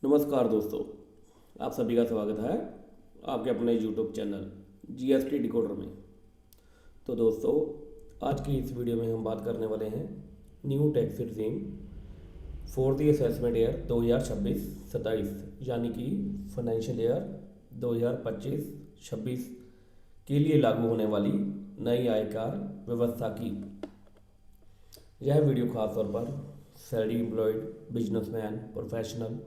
नमस्कार दोस्तों, आप सभी का स्वागत है आपके अपने यूट्यूब चैनल जीएसटी डिकोडर में। तो दोस्तों, आज की इस वीडियो में हम बात करने वाले हैं new tax regime for the assessment year 2026-27 यानी कि फाइनेंशियल ईयर 2025-26 के लिए लागू होने वाली नई आयकर व्यवस्था की। यह वीडियो खास तौर पर सैलरी एम्प्लॉयड, बिजनेसमैन, प्रोफेशनल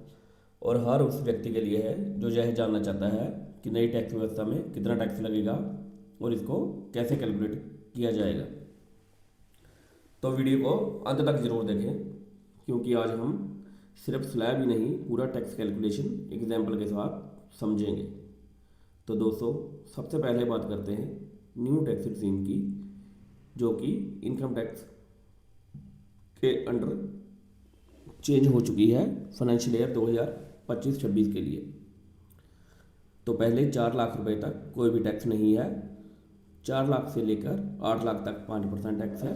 और हर उस व्यक्ति के लिए है जो यह जानना चाहता है कि नई टैक्स व्यवस्था में कितना टैक्स लगेगा और इसको कैसे कैलकुलेट किया जाएगा। तो वीडियो को अंत तक ज़रूर देखें, क्योंकि आज हम सिर्फ स्लैब ही नहीं पूरा टैक्स कैलकुलेशन एग्जाम्पल के साथ समझेंगे। तो दोस्तों, सबसे पहले बात करते हैं न्यू टैक्स रिजीम की, जो कि इनकम टैक्स के अंडर चेंज हो चुकी है फाइनेंशियल ईयर 2025-26 के लिए। तो पहले 4 लाख रुपए तक कोई भी टैक्स नहीं है। 4 लाख से लेकर 8 लाख तक 5% टैक्स है।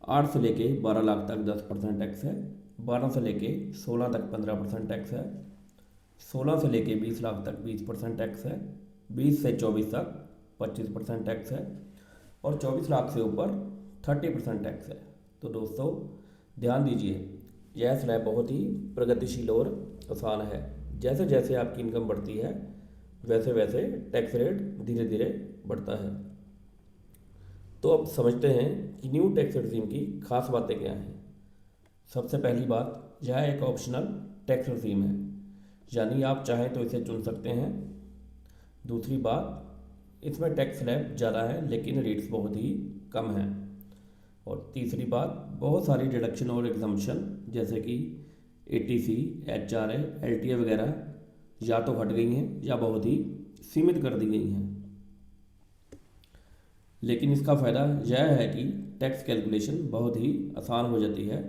8 से लेके 12 लाख तक 10% टैक्स है। 12 से लेके 16 तक 15% टैक्स है। 16 से लेके 20 लाख तक 20% टैक्स है। 20 से 24 तक 25% टैक्स है और 24 लाख से ऊपर 30% टैक्स है। तो दोस्तों, ध्यान दीजिए, यह स्लैब बहुत ही प्रगतिशील और आसान है। जैसे जैसे आपकी इनकम बढ़ती है वैसे वैसे टैक्स रेट धीरे धीरे बढ़ता है। तो अब समझते हैं कि न्यू टैक्स रिजीम की खास बातें क्या हैं। सबसे पहली बात, यह एक ऑप्शनल टैक्स रिजीम है, यानी आप चाहें तो इसे चुन सकते हैं। दूसरी बात, इसमें टैक्स स्लैब ज़्यादा है लेकिन रेट्स बहुत ही कम हैं। और तीसरी बात, बहुत सारी डिडक्शन और एग्जम्पशन जैसे कि एटीसी, एचआरए, एलटीए वगैरह या तो हट गई हैं या बहुत ही सीमित कर दी गई हैं। लेकिन इसका फ़ायदा यह है कि टैक्स कैलकुलेशन बहुत ही आसान हो जाती है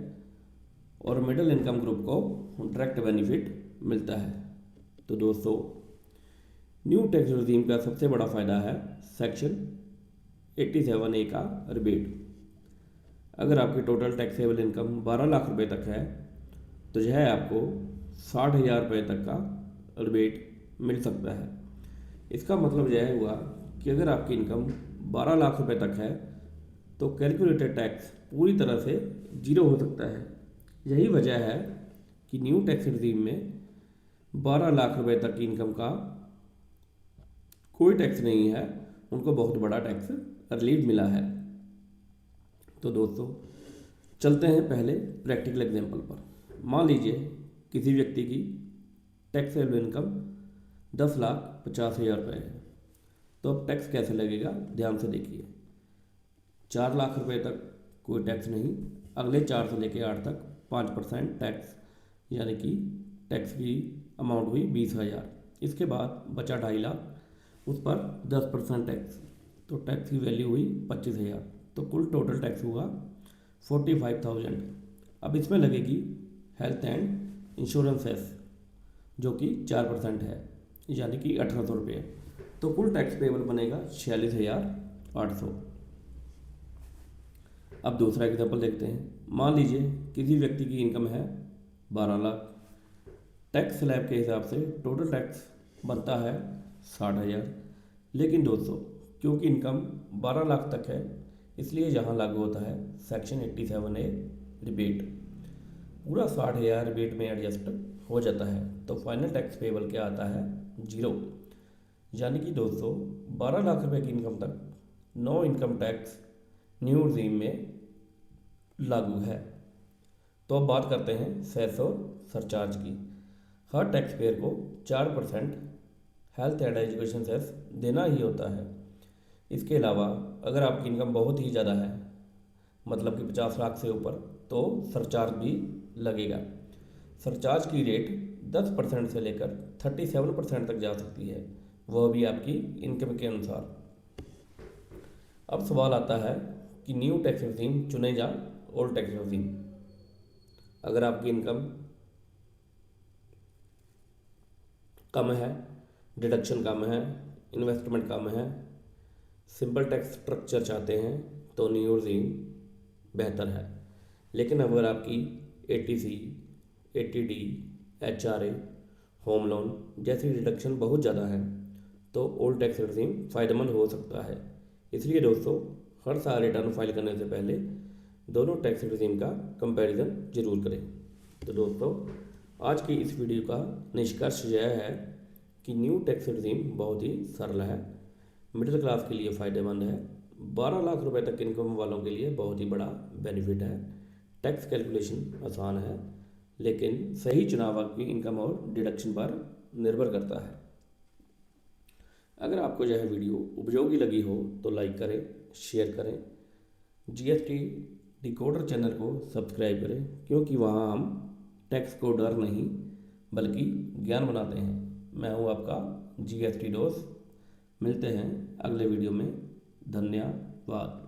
और मिडिल इनकम ग्रुप को डायरेक्ट बेनिफिट मिलता है। तो दोस्तों, न्यू टैक्स रिजीम का सबसे बड़ा फ़ायदा है सेक्शन 87A का रिबेट। अगर आपकी टोटल टैक्सेबल इनकम 12 लाख रुपए तक है तो यह आपको 60,000 रुपये तक का रिबेट मिल सकता है। इसका मतलब यह हुआ कि अगर आपकी इनकम 12 लाख रुपए तक है तो कैलकुलेटेड टैक्स पूरी तरह से जीरो हो सकता है। यही वजह है कि न्यू टैक्स रिजीम में 12 लाख रुपए तक की इनकम का कोई टैक्स नहीं है, उनको बहुत बड़ा टैक्स रिलीफ मिला है। तो दोस्तों, चलते हैं पहले प्रैक्टिकल एग्जांपल पर। मान लीजिए किसी व्यक्ति की टैक्सेबल इनकम 10,50,000 रुपये है। तो अब टैक्स कैसे लगेगा, ध्यान से देखिए। 4 लाख रुपए तक कोई टैक्स नहीं, अगले 4 से लेकर 8 तक 5% टैक्स, यानी कि टैक्स की अमाउंट हुई 20,000। इसके बाद बचा 2.5 लाख, उस पर 10% टैक्स, तो टैक्स की वैल्यू हुई 25,000। तो कुल टोटल टैक्स हुआ 45,000। अब इसमें लगेगी हेल्थ एंड इंश्योरेंस सेस, जो कि 4% है, यानी कि 1,800 रुपये। तो कुल टैक्स पेबल बनेगा 46,800। अब दूसरा एग्जांपल देखते हैं। मान लीजिए किसी व्यक्ति की इनकम है 12 लाख। टैक्स स्लैब के हिसाब से टोटल टैक्स बनता है 60,000। लेकिन दोस्तों, क्योंकि इनकम 12 लाख तक है इसलिए यहाँ लागू होता है सेक्शन 87A रिबेट। पूरा 60,000 रिबेट में एडजस्ट हो जाता है। तो फाइनल टैक्स पेबल क्या आता है, 0। यानी कि दोस्तों, 12 लाख रुपए की इनकम तक no income tax new regime में लागू है। तो अब बात करते हैं सेस और सरचार्ज की। हर टैक्स पेयर को 4% हेल्थ एंड एजुकेशन सेस देना ही होता है। इसके अलावा अगर आपकी इनकम बहुत ही ज़्यादा है, मतलब कि 50 लाख से ऊपर, तो सरचार्ज भी लगेगा। सरचार्ज की रेट 10% से लेकर 37% तक जा सकती है, वह भी आपकी इनकम के अनुसार। अब सवाल आता है कि न्यू टैक्स रिजीम चुने या ओल्ड टैक्स रिजीम। अगर आपकी इनकम कम है, डिडक्शन कम है, इन्वेस्टमेंट कम है, सिंपल टैक्स स्ट्रक्चर चाहते हैं तो न्यू रिजीम बेहतर है। लेकिन अगर आपकी eighty C, eighty D, HRA home loan जैसी डिडक्शन बहुत ज़्यादा है तो ओल्ड टैक्स रिजीम फ़ायदेमंद हो सकता है। इसलिए दोस्तों, हर साल रिटर्न फाइल करने से पहले दोनों टैक्स रिजीम का कंपैरिजन जरूर करें। तो दोस्तों, आज की इस वीडियो का निष्कर्ष यह है कि न्यू टैक्स रिजीम बहुत ही सरल है, मिडिल क्लास के लिए फ़ायदेमंद है, 12 लाख रुपए तक इनकम वालों के लिए बहुत ही बड़ा बेनिफिट है, टैक्स कैलकुलेशन आसान है, लेकिन सही चुनाव आपकी इनकम और डिडक्शन पर निर्भर करता है। अगर आपको यह वीडियो उपयोगी लगी हो तो लाइक करें, शेयर करें, जीएसटी डिकोडर चैनल को सब्सक्राइब करें, क्योंकि वहाँ हम टैक्स को डर नहीं बल्कि ज्ञान बनाते हैं। मैं हूँ आपका जीएसटी दोस्त। मिलते हैं अगले वीडियो में। धन्यवाद।